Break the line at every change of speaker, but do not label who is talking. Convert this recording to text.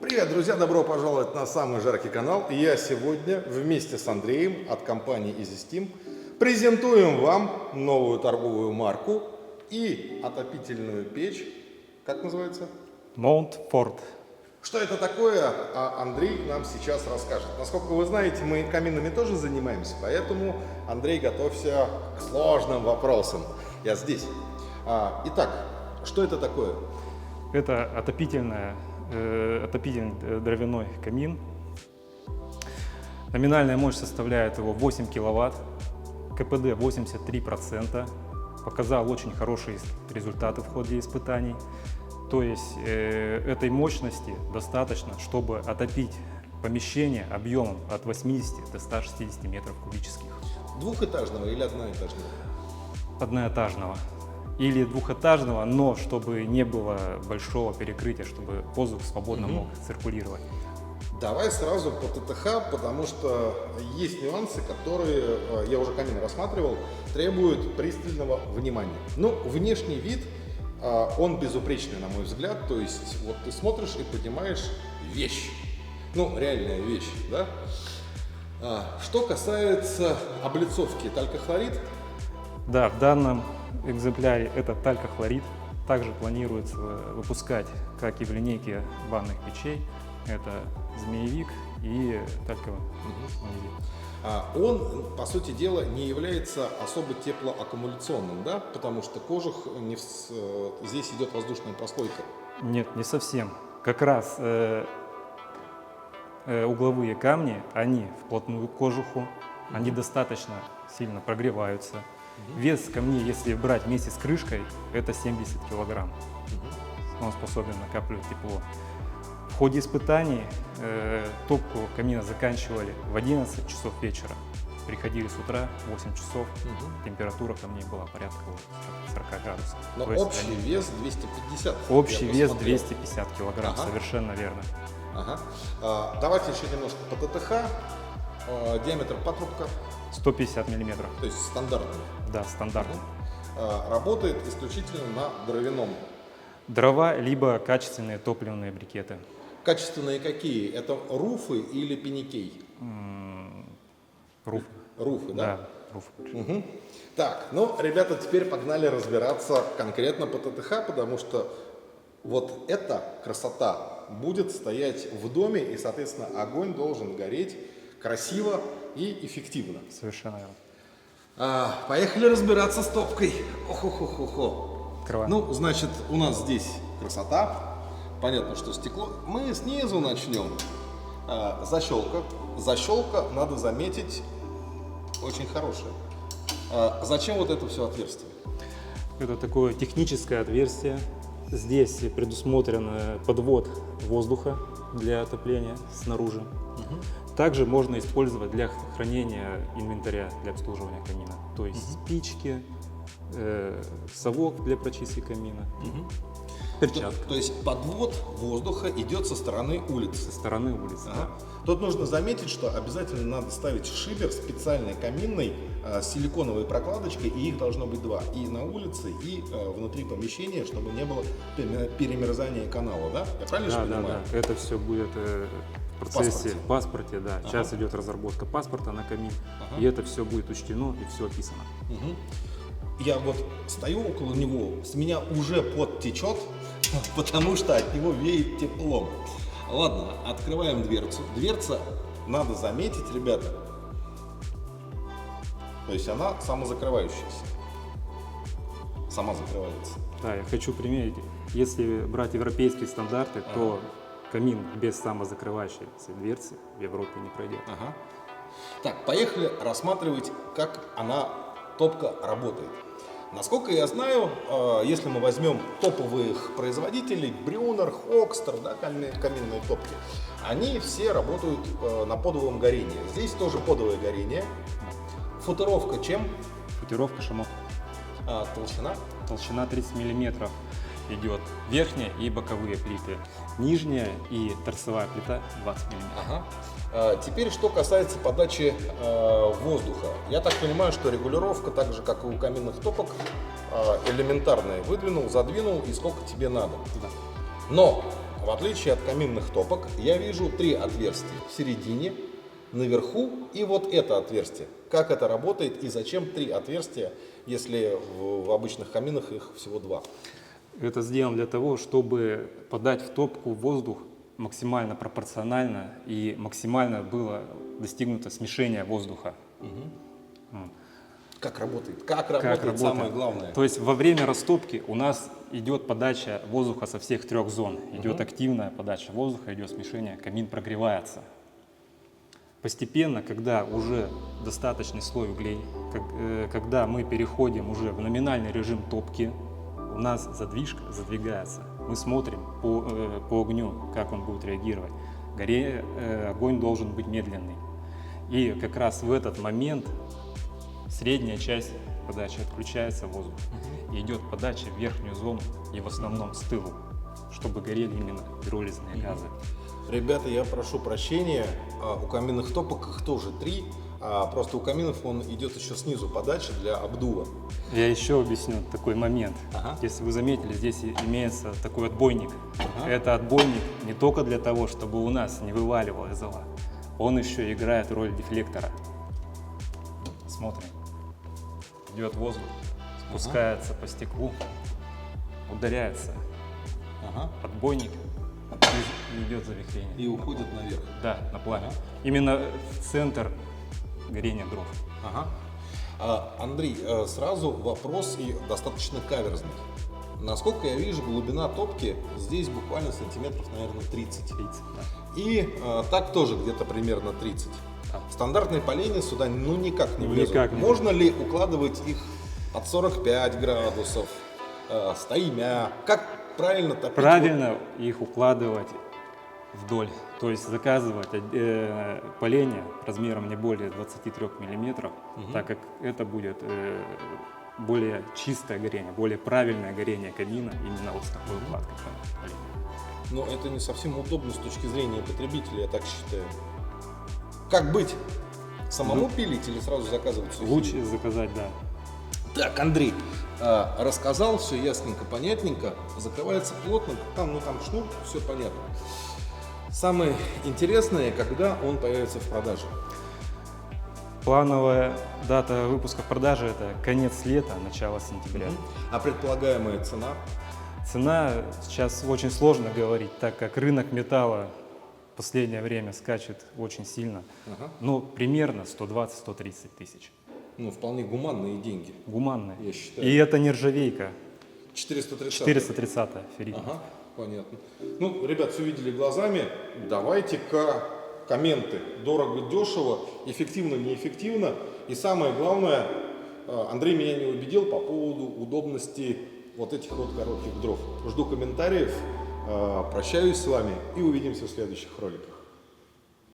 Привет, друзья! Добро пожаловать на самый жаркий канал. И я сегодня вместе с Андреем от компании EasySteam презентуем вам новую торговую марку и отопительную печь. Как называется?
Mount Ford.
Что это такое, Андрей нам сейчас расскажет. Насколько вы знаете, мы каминами тоже занимаемся, поэтому, Андрей, готовься к сложным вопросам. Я здесь. Итак, что это такое?
Это отопительный дровяной камин. Номинальная мощь составляет его 8 киловатт, КПД 83%. Показал очень хорошие результаты в ходе испытаний. То есть этой мощности достаточно, чтобы отопить помещение объемом от 80 до 160 метров кубических.
Двухэтажного или одноэтажного?
Одноэтажного. Или двухэтажного, но чтобы не было большого перекрытия, чтобы воздух свободно мог циркулировать.
Давай сразу по ТТХ, потому что есть нюансы, которые, я уже камин рассматривал, требуют пристального внимания. Ну, внешний вид, он безупречный, на мой взгляд, то есть вот ты смотришь и понимаешь вещь, ну, реальная вещь, да? Что касается облицовки, талькохлорид?
Да, в данном экземпляре это талькохлорид. Также планируется выпускать, как и в линейке ванных печей, это змеевик и тальковый.
Он, по сути дела, не является особо теплоаккумуляционным, да? Потому что кожух здесь идет воздушная прослойка.
Нет, не совсем. Как раз угловые камни, они вплотную к кожуху, они достаточно сильно прогреваются. Вес камней, если брать вместе с крышкой, это 70 килограмм. Он способен накапливать тепло. В ходе испытаний топку камина заканчивали в 11 часов вечера. Приходили с утра, 8 часов, температура камней была порядка 40 градусов.
Но общий вес 250.
Общий вес 250 килограмм, совершенно верно.
Давайте еще немножко по ТТХ. Диаметр патрубка
150 миллиметров.
То есть стандартный.
Да, стандартный.
Работает исключительно на дровяном.
Дрова, либо качественные топливные брикеты.
Качественные какие? Это руфы или пеникей?
Руфы.
Руфы, да?
Да, руфы.
Так, ну, ребята, теперь погнали разбираться конкретно по ТТХ, потому что вот эта красота будет стоять в доме, и, соответственно, огонь должен гореть красиво и эффективно.
Совершенно верно.
Поехали разбираться с топкой. Охо-хо-хо-хо.
Открываем.
Ну, значит, у нас здесь красота. Понятно, что стекло. Мы снизу начнем. Защелка. Защелка, надо заметить, очень хорошая. Зачем вот это все отверстие?
Это такое техническое отверстие. Здесь предусмотрен подвод воздуха для отопления снаружи. Также можно использовать для хранения инвентаря для обслуживания камина. То есть спички, совок для прочистки камина, перчатка.
То есть подвод воздуха идет со стороны улицы.
Со стороны улицы. Да.
Тут нужно заметить, что обязательно надо ставить шибер специальной каминной с силиконовой прокладочкой, и их должно быть два. И на улице, и внутри помещения, чтобы не было перемерзания канала, да? Я правильно понимаю?
Да. Это все будет в процессе, в паспорте, да. Сейчас идет разработка паспорта на камин, и это все будет учтено и все описано.
Я вот стою около него, с меня уже пот течет, потому что от него веет теплом. Ладно, открываем дверцу. Дверца, надо заметить, ребята, то есть она самозакрывающаяся. Сама закрывается.
Да, я хочу примерить, если брать европейские стандарты, то камин без самозакрывающейся дверцы в Европе не пройдет.
Так, поехали рассматривать, как топка работает. Насколько я знаю, если мы возьмем топовых производителей, Брюнер, Хокстер, да, каминные топки, они все работают на подовом горении. Здесь тоже подовое горение. Футировка чем?
Футировка шамок.
Толщина?
Толщина 30 миллиметров идет верхняя и боковые плиты. Нижняя и торцевая плита 20 миллиметров.
Теперь, что касается подачи воздуха. Я так понимаю, что регулировка, так же, как и у каминных топок, элементарная. Выдвинул, задвинул и сколько тебе надо.
Да.
Но в отличие от каминных топок, я вижу 3 отверстия в середине, наверху и вот это отверстие. Как это работает и зачем 3 отверстия, если в обычных каминах их всего 2?
Это сделано для того, чтобы подать в топку воздух максимально пропорционально и максимально было достигнуто смешение воздуха.
Как работает? Как работает самое главное?
То есть во время растопки у нас идет подача воздуха со всех 3 зон. Идет активная подача воздуха, идет смешение, камин прогревается. Постепенно, когда уже достаточный слой углей, когда мы переходим уже в номинальный режим топки, у нас задвижка задвигается. Мы смотрим по огню, как он будет реагировать. Огонь должен быть медленный. И как раз в этот момент средняя часть подачи отключается воздух. И идет подача в верхнюю зону и в основном с тылу, чтобы горели именно пиролизные газы.
Ребята, я прошу прощения, у каминных топок их тоже 3, просто у каминов он идет еще снизу подача для обдува.
Я еще объясню такой момент.
Ага.
Если вы заметили, здесь имеется такой отбойник. Это отбойник не только для того, чтобы у нас не вываливалось зола, он еще играет роль дефлектора. Смотрим. Идет воздух, спускается по стеклу, ударяется отбойник и идет завихрение.
И уходит наверх.
Да, на пламя. Именно в центр горения дров.
Андрей, сразу вопрос и достаточно каверзный. Насколько я вижу, глубина топки здесь буквально сантиметров, наверное, 30.
30, да.
И так тоже где-то примерно 30. Стандартные поленья сюда никак не влезут.
Никак не
Можно ли укладывать их под 45 градусов, стоимя? Как правильно топить?
Правильно их укладывать вдоль, то есть заказывать поленья размером не более 23 миллиметров, так как это будет более чистое горение, более правильное горение камина именно вот с такой укладкой поленья.
Но это не совсем удобно с точки зрения потребителя, я так считаю. Как быть? Самому пилить или сразу заказывать сухие?
Лучше заказать, да.
Так, Андрей, рассказал, все ясненько, понятненько, закрывается плотно, там шнур, все понятно. Самое интересное, когда он появится в продаже.
Плановая дата выпуска в продаже – это конец лета, начало сентября.
А предполагаемая цена?
Цена сейчас очень сложно говорить, так как рынок металла в последнее время скачет очень сильно. Но примерно 120-130 тысяч.
Ну, вполне гуманные деньги.
Гуманные.
Я считаю.
И это нержавейка.
430.
430-я феррит.
Ага, понятно. Ну, ребят, все видели глазами. Давайте-ка комменты. Дорого, дешево, эффективно, неэффективно. И самое главное, Андрей меня не убедил по поводу удобности вот этих вот коротких дров. Жду комментариев, прощаюсь с вами и увидимся в следующих роликах.